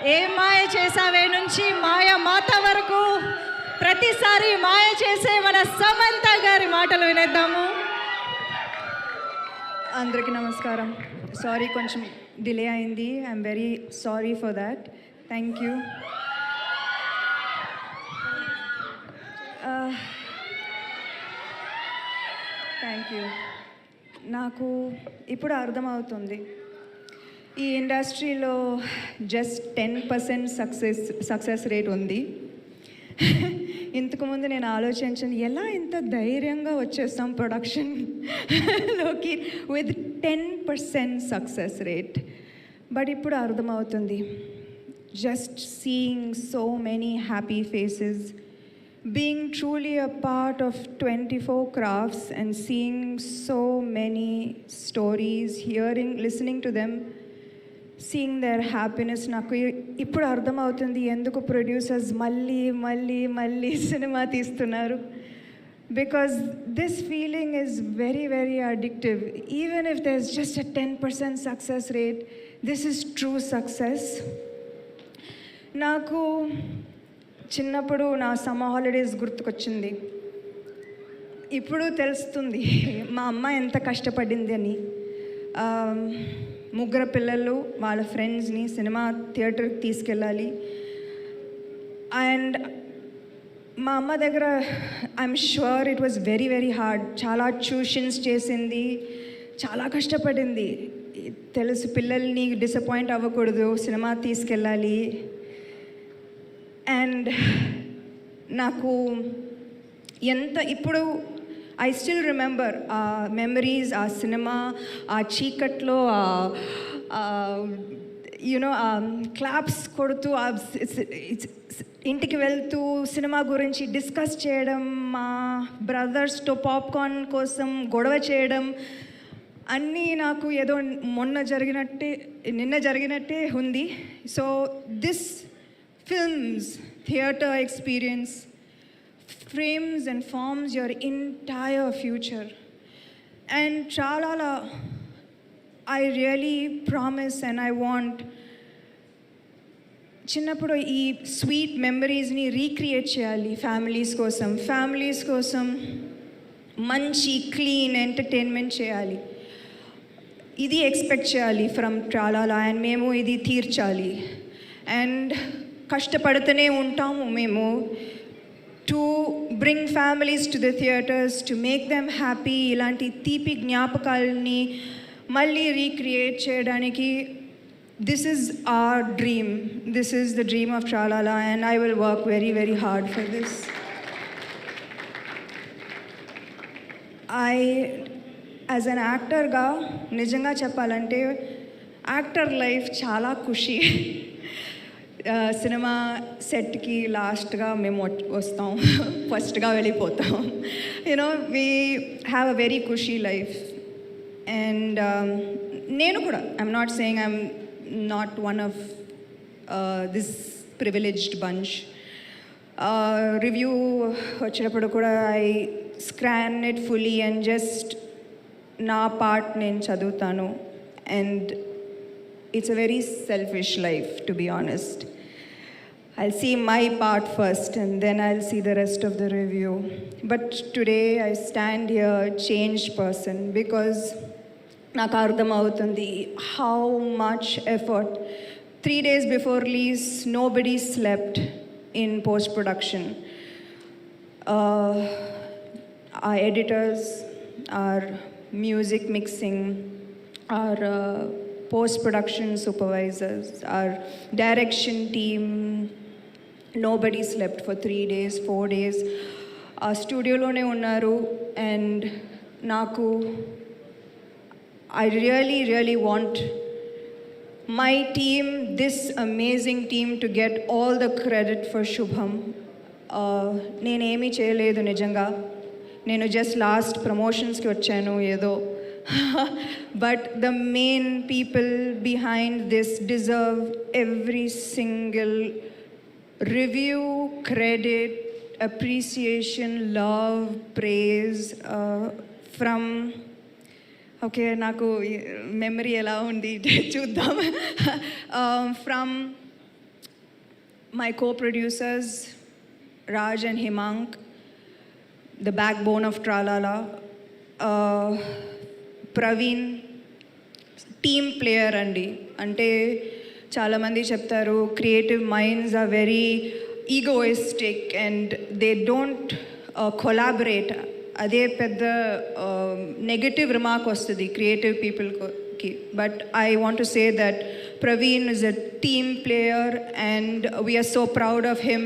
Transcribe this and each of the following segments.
ఏ మాయ చేసావే నుంచి మాయ మాత వరకు ప్రతిసారి మాయ చేసే మన సమంత గారి మాటలు వినేద్దాము. అందరికీ నమస్కారం. సారీ కొంచెం డిలే అయింది. I'm very sorry for that. Thank you. Thank you. నాకు ఇప్పుడు అర్థమవుతుంది ఈ ఇండస్ట్రీలో జస్ట్ 10% సక్సెస్ రేట్ ఉంది. ఇంతకుముందు నేను ఆలోచించాను ఎలా ఇంత ధైర్యంగా వచ్చేస్తాం ప్రొడక్షన్లోకి విత్ 10% సక్సెస్ రేట్. బట్ ఇప్పుడు అర్థమవుతుంది just seeing so many happy faces, being truly a part of 24 crafts and seeing so many stories, listening to them, seeing their happiness. నాకు ఇప్పుడు అర్థమవుతుంది ఎందుకు ప్రొడ్యూసర్స్ మళ్ళీ మళ్ళీ మళ్ళీ సినిమా తీస్తున్నారు. Because this feeling is very very addictive. Even if there is just a 10% success rate, this is true success. నాకు చిన్నప్పుడు నా సమ్మర్ హాలిడేస్ గుర్తుకొచ్చింది. ఇప్పుడు తెలుస్తుంది మా అమ్మ ఎంత కష్టపడింది అని. ముగ్గురు పిల్లలు వాళ్ళ ఫ్రెండ్స్ని సినిమా థియేటర్కి తీసుకెళ్ళాలి. అండ్ మా అమ్మ దగ్గర I'm sure it was very very hard. చాలా ట్యూషన్స్ చేసింది, చాలా కష్టపడింది. తెలుసు పిల్లల్ని డిసప్పాయింట్ అవ్వకూడదు, సినిమా తీసుకెళ్ళాలి. అండ్ నాకు ఎంత ఇప్పుడు ఐ స్టిల్ రిమెంబర్ ఆ మెమరీస్, ఆ సినిమా, ఆ చీకట్లో యూనో క్లాప్స్ కొడుతూ ఇంటికి వెళ్తూ సినిమా గురించి డిస్కస్ చేయడం, మా బ్రదర్స్తో పాప్కార్న్ కోసం గొడవ చేయడం అన్నీ నాకు ఏదో నిన్న జరిగినట్టే ఉంది. So this films, theatre experience frames and forms your entire future. And chalala, I really promise and I want చిన్నప్పుడు ఈ స్వీట్ మెమరీస్ని రీక్రియేట్ చేయాలి ఫ్యామిలీస్ కోసం మంచి క్లీన్ ఎంటర్టైన్మెంట్ చేయాలి. ఇది ఎక్స్పెక్ట్ చేయాలి ఫ్రమ్ ట్రాలాలా. అండ్ మేము ఇది తీర్చాలి. అండ్ కష్టపడుతూనే ఉంటాము మేము to bring families to the theatres, to make them happy. ఇలాంటి తీపి జ్ఞాపకాలని మళ్ళీ రీక్రియేట్ చేయడానికి this is our dream. This is the dream of Tralala and I will work very very hard for this. As an యాక్టర్గా నిజంగా చెప్పాలంటే actor life చాలా ఖుషి. Cinema సెట్కి లాస్ట్గా మేము వస్తాం, ఫస్ట్గా వెళ్ళిపోతాం. You know we have a very ఖుషీ లైఫ్. అండ్ నేను కూడా I'm not saying I'm not one of this privileged bunch. Review వచ్చినప్పుడు కూడా I scan it fully and just నా పార్ట్ నేను చదువుతాను. And it's a very selfish life, to be honest. I'll see my part first and then I'll see the rest of the review. But today I stand here changed person because నాకు అర్థమవుతుంది how much effort. 3 days before release nobody slept in post production. Our editors, our music mixing, our post-production supervisors, our direction team, nobody slept for 3 days, 4 days. ఆ స్టూడియోలోనే ఉన్నారు. And నాకు I really want my team, this amazing team to get all the credit for శుభం. నేనేమీ చేయలేదు నిజంగా. నేను just last ప్రమోషన్స్కి వచ్చాను ఏదో. But the main people behind this deserve every single review, credit, appreciation, love, praise from okay నాకు memory ఎలా ఉంది చూద్దాం. From my co-producers, Raj and Himank, the backbone of Tralala, Praveen, team player అండి. అంటే చాలామంది చెప్తారు creative minds are very egoistic and they don't collaborate. అదే పెద్ద నెగటివ్ రిమార్క్ వస్తుంది క్రియేటివ్ పీపుల్కి. But I want to say that Praveen is a team player and we are so proud of him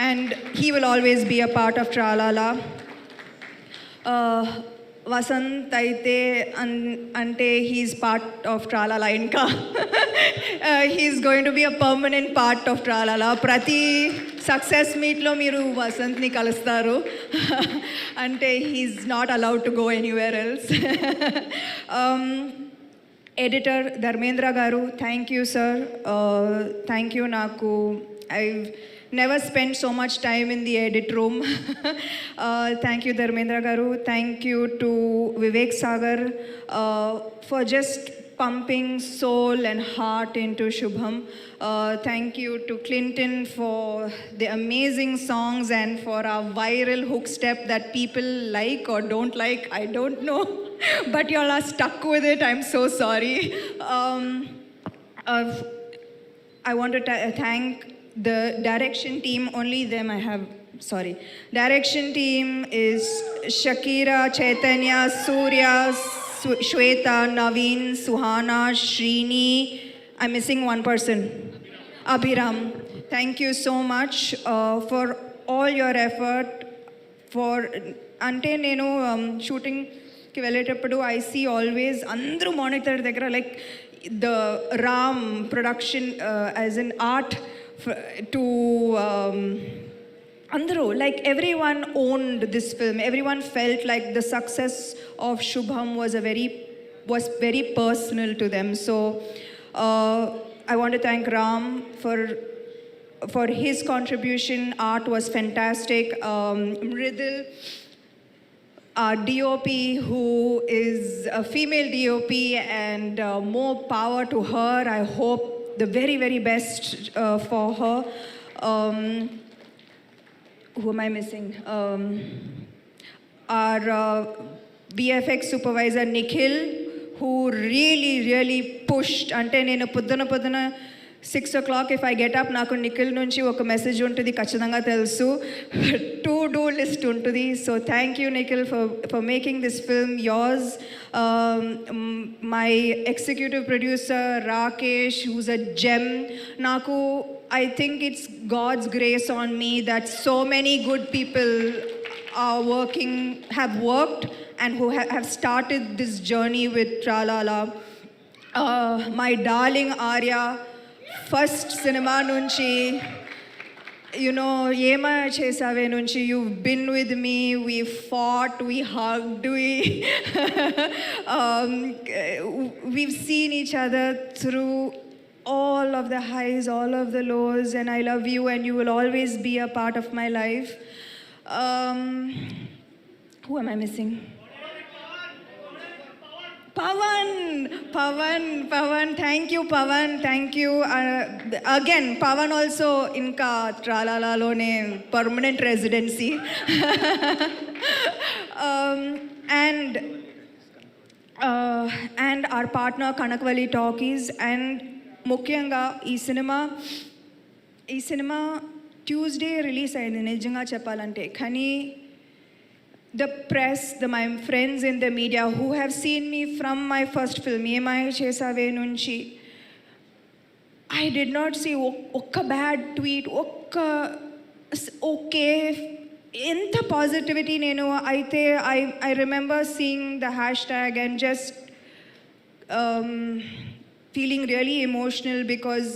and he will always be a part of Tralala. Vasanth అయితే అంటే he's part of Tralala. ఇంకా he's going to be a permanent part of Tralala. ప్రతి success మీట్లో మీరు వసంత్ని కలుస్తారు. అంటే he's not allowed to go anywhere else. Editor Dharmendra garu, thank you sir. Thank you. నాకు I never spent so much time in the edit room. Thank you Dharmendra garu. Thank you to Vivek Sagar for just pumping soul and heart into Shubham. Thank you to Clinton for the amazing songs and for our viral hook step that people like or don't like, I don't know. But you all are stuck with it. I'm so sorry. I want to thank the direction team. Only them I have, sorry. Direction team is Shakira, Chaitanya, Surya, Shweta, Naveen, Suhana, Srini. I'm missing one person. Abhiram. Thank you so much for all your effort. For ante nenu shooting ki velletappudu I see always andru monitor దగ్గర like the Ram production as an art to andru, like everyone owned this film. Everyone felt like the success of Shubham was very personal to them. So I want to thank Ram for his contribution. Art was fantastic. Mridil, our DOP, who is a female DOP, and more power to her. I hope the very, very best for her. Who am I missing? Our VFX supervisor, Nikhil, who really pushed. Ante nenu podduna 6 o'clock if I get up, నాకు నిఖిల్ నుంచి ఒక message ఉంటుంది ఖచ్చితంగా తెలుసు. To do list ఉంటుంది. So thank you Nikhil for making this film yours. My executive producer Rakesh, who's a gem. Naku, I think it's God's grace on me that so many good people have worked and who have started this journey with Tralala. My darling Arya, first cinema nunchi, you know, Yema Chesave nunchi, you've been with me, we fought, we hugged, we've seen each other through all of the highs, all of the lows, and I love you and you will always be a part of my life. Who am I missing? Pawan, thank you Pawan, thank you. Again, Pawan also inka Tralala lone permanent residency. And our partner Kanakvali Talkies, and ముఖ్యంగా ఈ cinema Tuesday release అయింది నిజంగా చెప్పాలంటే. కానీ the press, my friends in the media who have seen me from my first film, Yemai Chesave nunchi, I did not see okka bad tweet, okka okay, enta positivity nenu aithe. I remember seeing the hashtag and just feeling really emotional because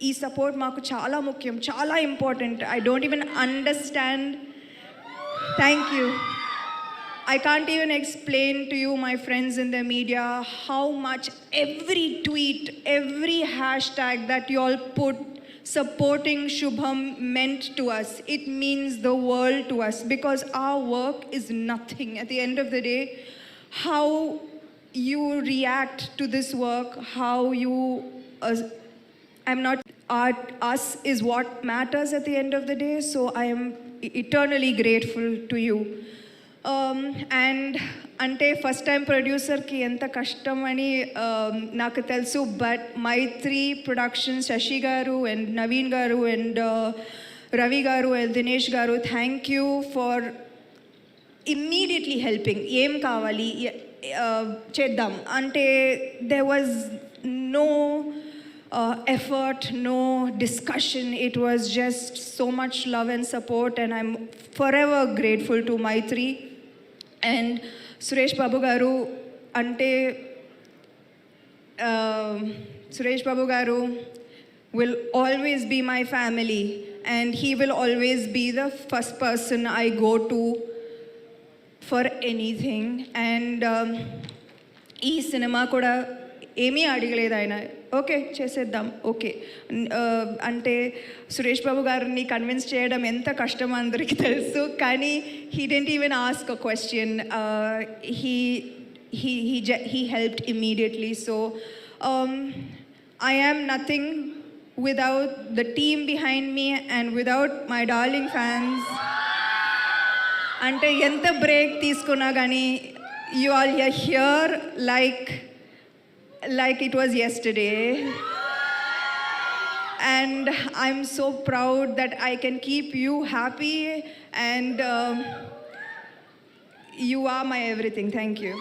ee support maaku chala mukyam, chala important. I don't even understand. Thank you. I can't even explain to you, my friends in the media, how much every tweet, every hashtag that you all put supporting Shubham meant to us. It means the world to us because our work is nothing. At the end of the day, how you react to this work, how you... I'm not us is what matters at the end of the day. So I am eternally grateful to you. And అంటే first time ప్రొడ్యూసర్కి ఎంత కష్టం అని నాకు తెలుసు. But Mythri productions, Shashi గారు and Naveen గారు and Ravi గారు అండ్ దినేష్ గారు, thank you for immediately helping. ఏం కావాలి చేద్దాం అంటే there was no effort, no discussion. It was just so much love and support, and I'm forever grateful to Maitri. And Suresh Babu garu ante Suresh Babu garu will always be my family, and he will always be the first person I go to for anything. And ఈ cinema కూడా ఏమీ అడగలేదు ఆయన, okay చేసేద్దాం okay అంటే సురేష్ బాబు గారిని convince చేయడం ఎంత కష్టం అందరికీ తెలుసు. కానీ he didn't even ask a question, he helped immediately. So I am nothing without the team behind me and without my darling fans. అంటే ఎంత బ్రేక్ తీసుకున్నా కానీ you all are here like it was yesterday. And I'm so proud that I can keep you happy, and you are my everything. Thank you.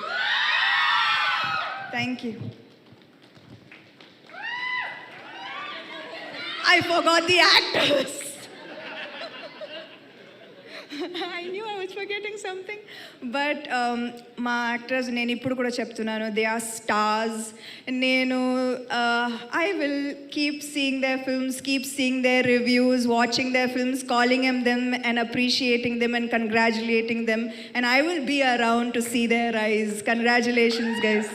Thank you. I forgot the actors. I knew I was forgetting something. But మా actors నేను ఇప్పుడు కూడా చెప్తున్నాను, they are stars. నేను I will keep seeing their films, keep seeing their reviews, watching their films, calling them and appreciating them and congratulating them, and I will be around to see their eyes. Congratulations guys.